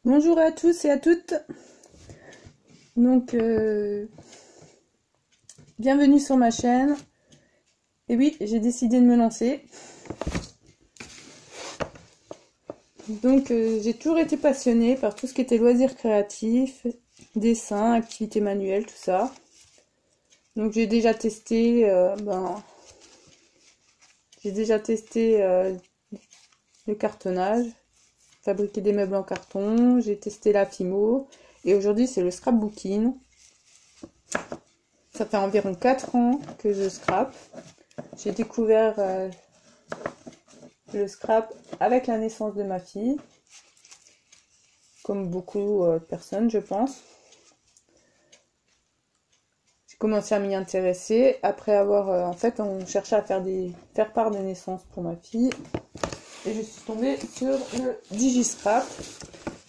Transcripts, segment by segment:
Bonjour à tous et à toutes. Donc, bienvenue sur ma chaîne. Et oui, j'ai décidé de me lancer. Donc, j'ai toujours été passionnée par tout ce qui était loisirs créatifs, dessin, activités manuelles, tout ça. Donc, j'ai déjà testé, le cartonnage, fabriquer des meubles en carton. J'ai testé la Fimo. Et aujourd'hui, c'est le scrapbooking. Ça fait environ 4 ans que je scrape. J'ai découvert le scrap avec la naissance de ma fille, comme beaucoup de personnes, je pense. J'ai commencé à m'y intéresser après avoir, en fait, on cherchait à faire part de naissance pour ma fille, et je suis tombée sur le DigiScrap,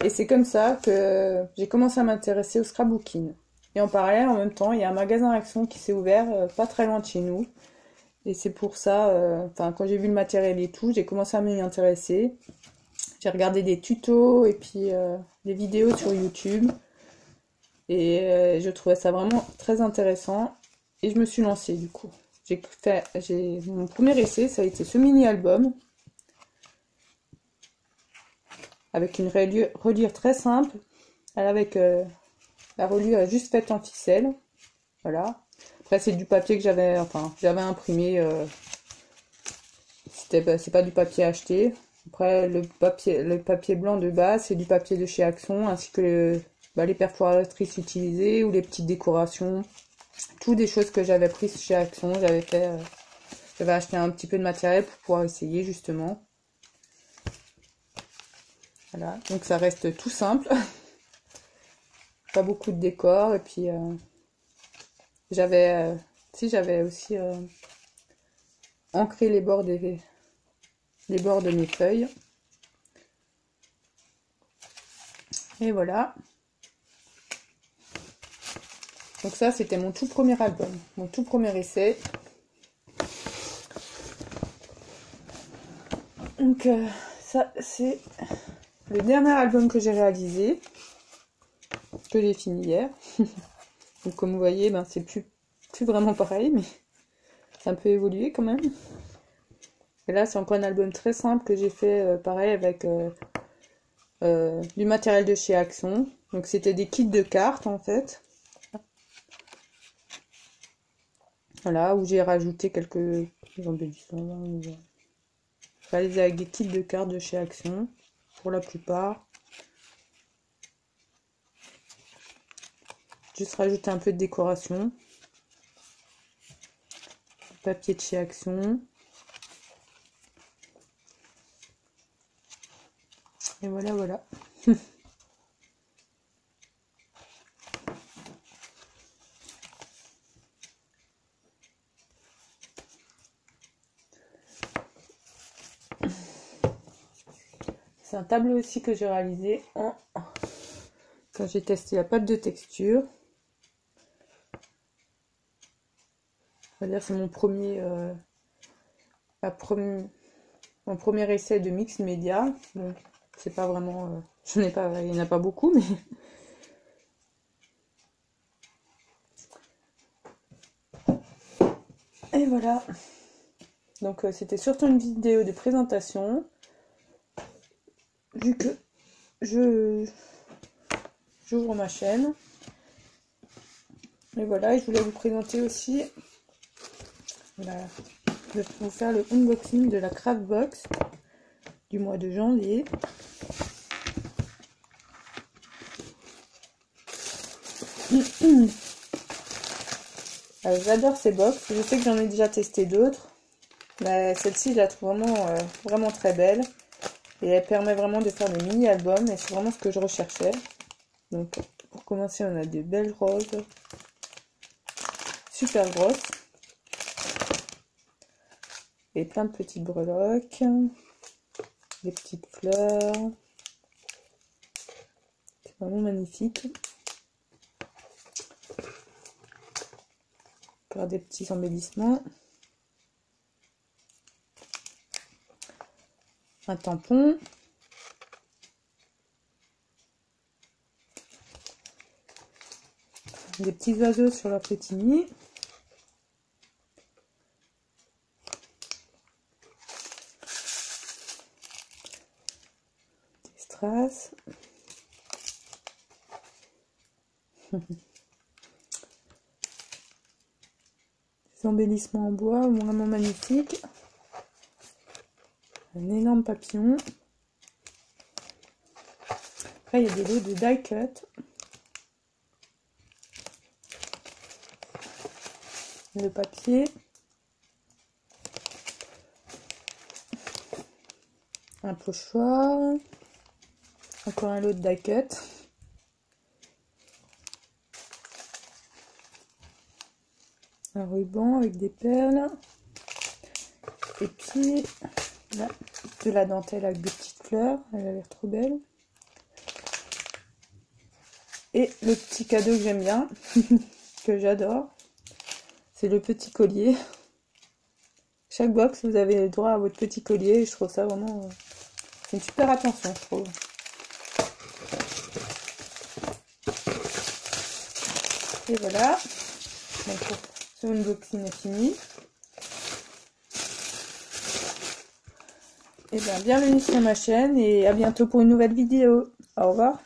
et c'est comme ça que j'ai commencé à m'intéresser au scrapbooking. Et en parallèle, en même temps, il y a un magasin Action qui s'est ouvert pas très loin de chez nous. Et c'est pour ça, quand j'ai vu le matériel et tout, j'ai commencé à m'y intéresser. J'ai regardé des tutos et puis des vidéos sur YouTube. Et je trouvais ça vraiment très intéressant. Et je me suis lancée du coup. Mon premier essai, ça a été ce mini-album. Avec une reliure très simple. Avec la reliure juste faite en ficelle. Voilà. Après, c'est du papier que j'avais imprimé. C'est pas du papier acheté. Après, le papier blanc de base, c'est du papier de chez Action, ainsi que les perforatrices utilisées ou les petites décorations. Toutes des choses que j'avais prises chez Action. J'avais acheté un petit peu de matériel pour pouvoir essayer, justement. Voilà, donc ça reste tout simple. Pas beaucoup de décor. Et puis, j'avais aussi ancré les bords de mes feuilles. Et voilà. Donc ça, c'était mon tout premier album, mon tout premier essai. Donc ça, c'est le dernier album que j'ai réalisé, que j'ai fini hier. Donc comme vous voyez, c'est plus vraiment pareil, mais c'est un peu évolué quand même. Et là, c'est encore un album très simple que j'ai fait, pareil, avec du matériel de chez Action. Donc c'était des kits de cartes, en fait. Voilà, où j'ai rajouté quelques embellissements. Réalisé avec des kits de cartes de chez Action, pour la plupart. Juste rajouter un peu de décoration. Papier de chez Action. Et voilà. C'est un tableau aussi que j'ai réalisé quand j'ai testé la pâte de texture. On va dire c'est mon premier essai de mix média. Bon, c'est pas vraiment, il n'y en a pas beaucoup, mais et voilà. Donc c'était surtout une vidéo de présentation, vu que j'ouvre ma chaîne. Et voilà, et je voulais vous présenter aussi, je vais vous faire le unboxing de la Craftbox du mois de janvier. J'adore ces box, je sais que j'en ai déjà testé d'autres, mais celle-ci je la trouve vraiment très belle. Et elle permet vraiment de faire des mini-albums, et c'est vraiment ce que je recherchais. Donc pour commencer, on a des belles roses, super grosses. Et plein de petites breloques, des petites fleurs. C'est vraiment magnifique. Encore des petits embellissements. Un tampon. des petits oiseaux sur leur petit nid. Des strass. Des embellissements en bois vraiment magnifiques. Un énorme papillon. Après, il y a des lots de die cut. Le papier. Un pochoir. Encore un lot de die cut. Un ruban avec des perles. Et puis, là, de la dentelle avec des petites fleurs. Elle a l'air trop belle. Et le petit cadeau que j'aime bien, que j'adore, c'est le petit collier. Chaque box, vous avez le droit à votre petit collier. Et je trouve ça vraiment... c'est une super attention, je trouve. Et voilà. Donc, ce unboxing est fini. Et bien, bienvenue sur ma chaîne et à bientôt pour une nouvelle vidéo. Au revoir.